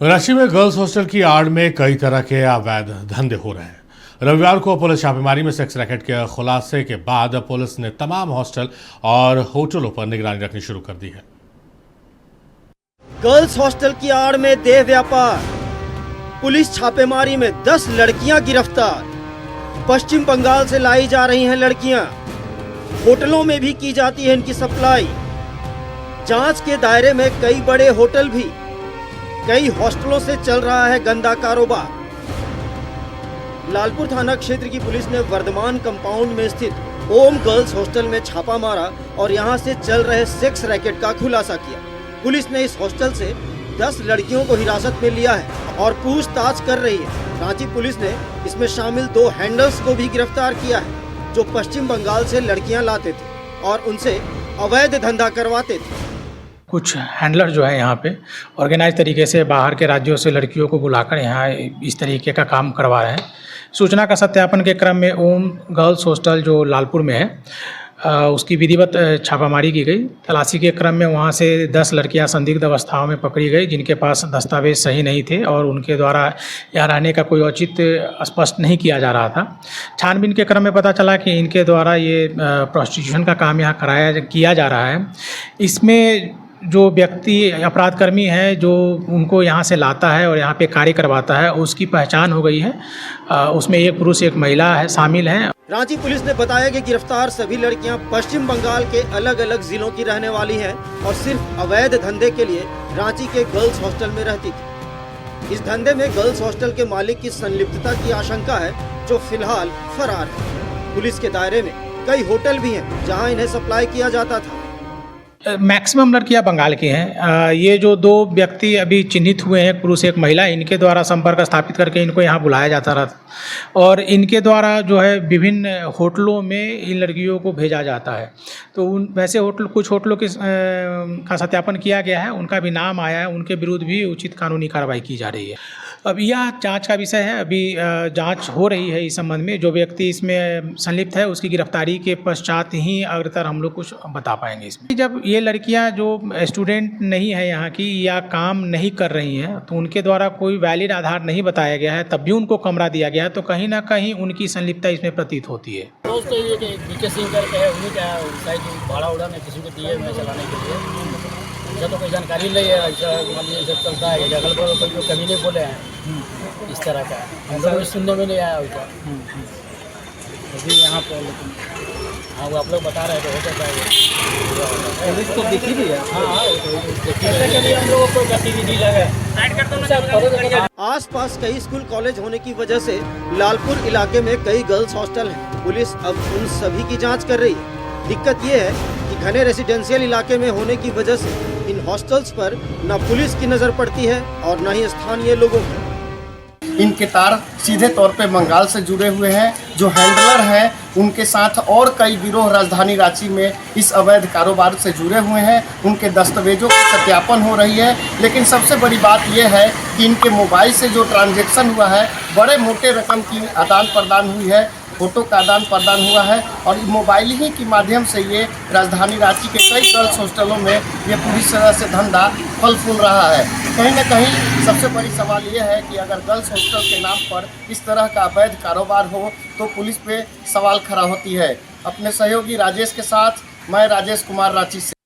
रांची में girls hostel की आड़ में कई तरह के अवैध धंधे हो रहे हैं। रविवार को पुलिस छापेमारी में सेक्स रैकेट के खुलासे के बाद पुलिस ने तमाम हॉस्टल और होटलों पर निगरानी रखनी शुरू कर दी है। गर्ल्स हॉस्टल की आड़ में देह व्यापार, पुलिस छापेमारी में 10 लड़कियां गिरफ्तार। पश्चिम बंगाल से लाई जा रही हैं लड़कियां, होटलों में भी की जाती है इनकी सप्लाई। जांच के दायरे में कई बड़े होटल भी, कई हॉस्टलों से चल रहा है गंदा कारोबार। लालपुर थाना क्षेत्र की पुलिस ने वर्धमान कंपाउंड में स्थित ओम गर्ल्स हॉस्टल में छापा मारा और यहां से चल रहे सेक्स रैकेट का खुलासा किया। पुलिस ने इस हॉस्टल से 10 लड़कियों को हिरासत में लिया है और पूछताछ कर रही है। रांची पुलिस ने इसमें शामिल 2 हैंडल्स को भी गिरफ्तार किया है, जो पश्चिम बंगाल से लड़कियां लाते थे और उनसे अवैध धंधा करवाते थे। कुछ हैंडलर जो है यहाँ पे ऑर्गेनाइज तरीके से बाहर के राज्यों से लड़कियों को बुलाकर यहाँ इस तरीके का काम करवा रहे हैं। सूचना का सत्यापन के क्रम में ओम गर्ल्स हॉस्टल जो लालपुर में है उसकी विधिवत छापामारी की गई। तलाशी के क्रम में वहाँ से 10 लड़कियाँ संदिग्ध अवस्थाओं में पकड़ी गई, जिनके पास दस्तावेज सही नहीं थे और उनके द्वारा यहाँ रहने का कोई औचित्य स्पष्ट नहीं किया जा रहा था। छानबीन के क्रम में पता चला कि इनके द्वारा ये प्रोस्टिट्यूशन का काम यहाँ किया जा रहा है। इसमें जो व्यक्ति अपराधकर्मी है जो उनको यहाँ से लाता है और यहाँ पे कार्य करवाता है, उसकी पहचान हो गई है। उसमें एक पुरुष एक महिला है शामिल हैं। रांची पुलिस ने बताया कि गिरफ्तार सभी लड़कियां पश्चिम बंगाल के अलग अलग जिलों की रहने वाली हैं और सिर्फ अवैध धंधे के लिए रांची के गर्ल्स हॉस्टल में रहती थी। इस धंधे में गर्ल्स हॉस्टल के मालिक की संलिप्तता की आशंका है, जो फिलहाल फरार है। पुलिस के दायरे में कई होटल भी हैं जहाँ इन्हें सप्लाई किया जाता था। मैक्सिमम लड़कियां बंगाल की हैं। ये जो 2 व्यक्ति अभी चिन्हित हुए हैं, एक पुरुष एक महिला, इनके द्वारा संपर्क स्थापित करके इनको यहाँ बुलाया जाता रहा और इनके द्वारा जो है विभिन्न होटलों में इन लड़कियों को भेजा जाता है। तो वैसे कुछ होटलों के का सत्यापन किया गया है, उनका भी नाम आया है, उनके विरुद्ध भी उचित कानूनी कार्रवाई की जा रही है। अब यह जांच का विषय है, अभी जांच हो रही है इस संबंध में। जो व्यक्ति इसमें संलिप्त है उसकी गिरफ्तारी के पश्चात ही अग्रतर हम लोग कुछ बता पाएंगे इसमें। जब ये लड़कियां जो स्टूडेंट नहीं है यहाँ की या काम नहीं कर रही हैं, तो उनके द्वारा कोई वैलिड आधार नहीं बताया गया है, तब भी उनको कमरा दिया गया है, तो कहीं ना कहीं उनकी संलिप्तता इसमें प्रतीत होती है। दोस्त ये कि बीके सिंह करके है, उन्हीं का शायद भाड़ा उड़ा में किसी को दिए मैं चलाने के लिए। जब तो कोई जानकारी नहीं है, ऐसा मान लीजिए जब चलता है अगल बगल कोई जो कभी नहीं बोले हैं इस तरह का, हम लोग सुनने में नहीं आया उसका अभी यहाँ पर। लेकिन हाँ, वो आप लोग बता रहे थे हो सकता है पुलिस को दिखी भी है। हाँ, देखने के लिए हम लोगों को गतिविधि लगे। आसपास कई स्कूल कॉलेज होने की वजह से लालपुर इलाके में कई गर्ल्स हॉस्टल हैं। पुलिस अब उन सभी की जांच कर रही है। दिक्कत ये है कि घने रेसिडेंशियल इलाके में होने की वजह से इन हॉस्टल्स पर न पुलिस की नजर पड़ती है और न ही स्थानीय लोगों की। इनके तार सीधे तौर पे बंगाल से जुड़े हुए हैं। जो हैंडलर हैं उनके साथ और कई गिरोह राजधानी रांची में इस अवैध कारोबार से जुड़े हुए हैं। उनके दस्तावेजों की सत्यापन हो रही है, लेकिन सबसे बड़ी बात यह है कि इनके मोबाइल से जो ट्रांजैक्शन हुआ है, बड़े मोटे रकम की आदान प्रदान हुई है, फोटो का आदान प्रदान हुआ है और मोबाइल ही के माध्यम से ये राजधानी रांची के कई गर्ल्स हॉस्टलों में ये पूरी तरह से धंधा फल फूल रहा है। कहीं ना कहीं सबसे बड़ी सवाल ये है कि अगर गर्ल्स हॉस्टल के नाम पर इस तरह का अवैध कारोबार हो तो पुलिस पे सवाल खड़ा होती है। अपने सहयोगी राजेश के साथ मैं राजेश कुमार, रांची से।